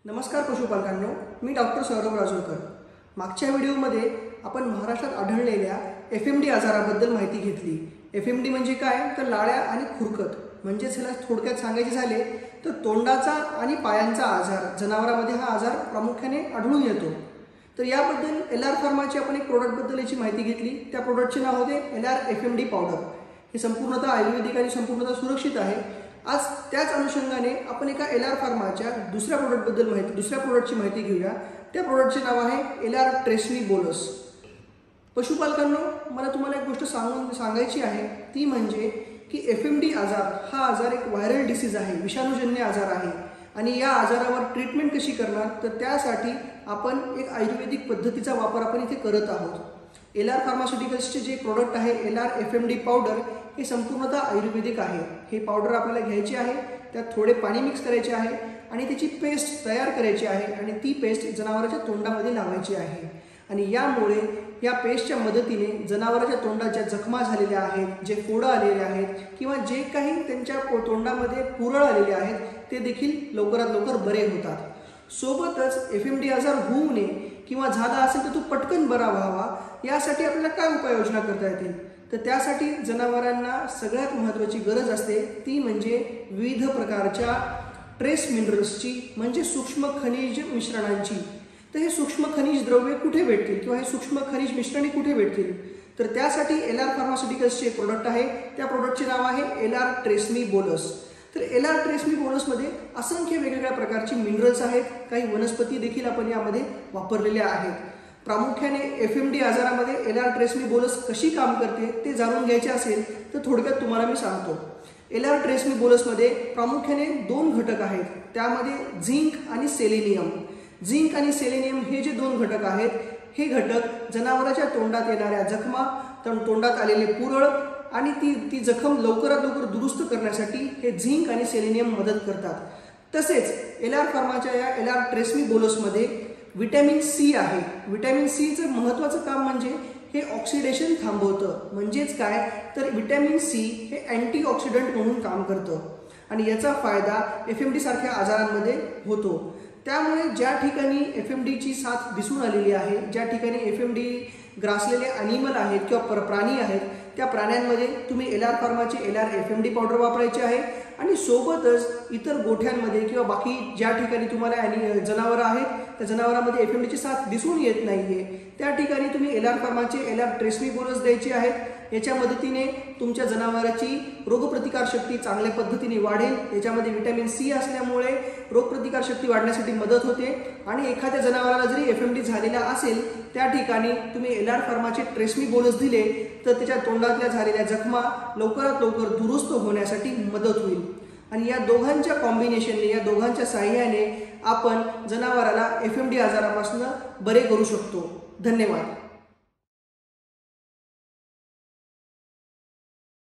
नमस्कार पशुपालकांनो, मी डॉक्टर सौरभ राजूरकर। मागच्या व्हिडिओमध्ये आपण महाराष्ट्रात आढळलेल्या एफएमडी आजाराबद्दल माहिती घेतली। एफएमडी म्हणजे काय तर लाळ्या आणि खुरकत, म्हणजेच ह्याला थोडक्यात सांगायचे झाले तर तोंडाचा आणि पायांचा आजार। जनावरांमध्ये हा आजार प्रामुख्याने आढळून येतो। तर याबद्दल एलआर फार्माची आपण एक प्रोडक्टबद्दल याची माहिती घेतली। त्या प्रोडक्टचे नाव होते एलआर एफएमडी पावडर। हे संपूर्णतः आयुर्वेदिक आणि संपूर्णतः सुरक्षित आहे। आज त्याच अनुषंगाने आपण एका एलआर फार्माच्या दुसऱ्या प्रोडक्टची माहिती घेऊया। त्या प्रोडक्टचे नाव आहे एलआर ट्रेस्मी बोलस। पशुपालकांनो, मला तुम्हाला एक गोष्ट सांगायची आहे, ती म्हणजे की एफएमडी आजार हा आजार एक व्हायरल डिसीज आहे, विषाणूजन्य आजार आहे। आणि या आजारावर ट्रीटमेंट कशी करणार तर त्यासाठी आपण एक आयुर्वेदिक पद्धतीचा वापर आपण इथे करत आहोत। एलआर फार्मास्युटिकल्सचे जे प्रोडक्ट आहे एलआर एफएमडी पावडर, हे संपूर्णतः आयुर्वेदिक आहे। हे पावडर आपल्याला घ्यायचे आहे, त्यात थोडे पाणी मिक्स करायचे आहे आणि त्याची पेस्ट तयार करायची आहे आणि ती पेस्ट जनावराच्या तोंडामध्ये लावायची आहे। आणि यामुळे या पेस्टच्या मदतीने जनावराच्या तोंडाच्या जखमा झालेल्या आहेत, जे फोडं आलेले आहेत किंवा जे काही त्यांच्या तोंडामध्ये पुरळ आलेले आहेत ते देखील लवकरात लवकर बरे होतात। सोबतच एफएमडी आजार होऊ नये किंवा झाला असेल तर तो पटकन बरा व्हावा, यासाठी आपल्याला काय उपाययोजना करता येतील तर त्यासाठी जनावरांना सगळ्यात महत्त्वाची गरज असते ती म्हणजे विविध प्रकारच्या ट्रेस मिनरल्सची, म्हणजे सूक्ष्म खनिज मिश्रणांची। तर हे सूक्ष्म खनिज द्रव्ये कुठे भेटतील किंवा हे सूक्ष्म खनिज मिश्रणे कुठे भेटतील तर त्यासाठी एलआर फार्मास्युटिकल्सचे एक प्रोडक्ट आहे। त्या प्रोडक्टचे नाव आहे एलआर ट्रेस्मी बोलस। तर एलआर ट्रेस्मी बोलसमध्ये असंख्य वेगवेगळ्या प्रकारची मिनरल्स आहेत, काही वनस्पती देखील आपण यामध्ये वापरलेल्या आहेत। प्रामुख्याने एफएमडी आजारामध्ये एलआर ट्रेस्मी बोलस कशी काम करते ते जाणून घ्यायचे असेल तर थोडक्यात तुम्हाला मी सांगतो। एलआर ट्रेस्मी बोलसमध्ये प्रामुख्याने दोन घटक आहेत, त्यामध्ये झिंक आणि सेलेनियम। झिंक आणि सेलेनियम हे जे दोन घटक आहेत, हे घटक जनावराच्या तोंडात येणाऱ्या जखमा, तोंडात आलेले पुरळ आणि ती जखम लवकरात लवकर दुरुस्त करण्यासाठी हे झिंक आणि सेलेनियम मदत करतात। तसेच एलआर फार्माच्या या एलआर ट्रेस्मी बोलसमध्ये विटॅमिन सी आहे। विटॅमिन सीचं महत्त्वाचं काम म्हणजे हे ऑक्सिडेशन थांबवतं। म्हणजेच काय तर विटॅमिन सी हे अँटीऑक्सिडंट म्हणून काम करतं आणि याचा फायदा एफएमडी सारख्या आजारांमध्ये होतो। त्यामुळे ज्या ठिकाणी एफएमडीची साथ दिसून आलेली आहे, ज्या ठिकाणी एफएमडी ग्रासलेले ॲनिमल आहेत किंवा प्राणी आहेत, त्या प्राण्यांमध्ये तुम्ही एलआर फार्माचे एलआर एफएमडी पावडर वापरायचे आहे आणि सोबतच इतर गोठ्यांमध्ये किंवा बाकी ज्या ठिकाणी तुम्हाला जनावरं आहेत त्या जनावरांमध्ये एफएमडीची साथ दिसून येत नाहीये त्या ठिकाणी तुम्ही एलआर फार्माचे एलआर ट्रेस्मी बोलस द्यायचे आहेत। याच्या मदतीने तुमच्या जनावराची रोगप्रतिकार शक्ती चांगल्या पद्धतीने वाढेल। याच्यामध्ये विटॅमिन सी असल्यामुळे रोगप्रतिकार शक्ती वाढण्यासाठी मदत होते आणि एखाद्या जनावराला जरी एफएमडी झालेला असेल त्या ठिकाणी तुम्ही एलआर फार्माचे ट्रेस्मी बोलस दिले तर त्याच्या तोंडातल्या झालेल्या जखमा लवकरात लवकर दुरुस्त होण्यासाठी मदत होईल। आणि या दोघांच्या कॉम्बिनेशनने, या दोघांच्या साहाय्याने आपण जनावराला एफएमडी आजारापासून बरे करू शकतो। धन्यवाद।